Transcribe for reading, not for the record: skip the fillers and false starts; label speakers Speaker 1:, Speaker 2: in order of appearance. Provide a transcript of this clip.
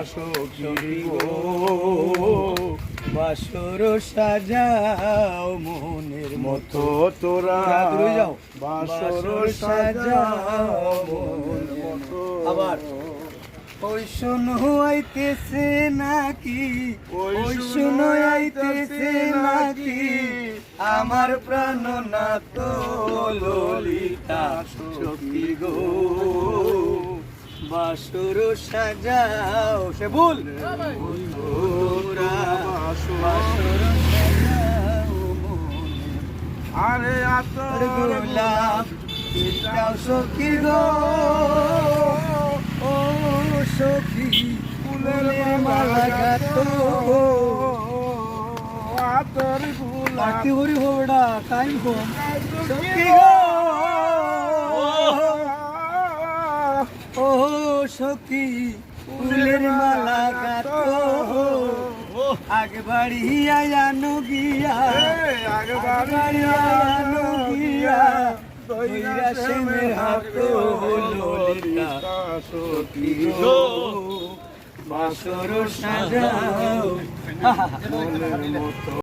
Speaker 1: সখী গো বাসর সাজাও মনের মতো
Speaker 2: তোরা
Speaker 1: দূরে যাও
Speaker 2: বাসর সাজাও মনের মতো
Speaker 1: আবার ওই শোনো আইতেছে নাকি ওই শোনো আইতেছে নাকি আমার প্রাণ না তো ললিতা সখী গো বাসর সাজাও সে ভুল বাসর সাজাও
Speaker 2: আরে আতর
Speaker 1: গোলাপ যাও সখী গো ও সখী ফুলের মালা গাতো
Speaker 2: আতর গোলাপ
Speaker 1: হরি হোড়া টাইম কম সখী গো ও সখী ফুলের মালা গাতো আগে বাড়িয়া জানো গিয়া
Speaker 2: আগে
Speaker 1: বাড়িয়া জানো গিয়া দইরা সেমের হাতো ললিতা সখী গো বাসর সাজাও
Speaker 2: মনের মতো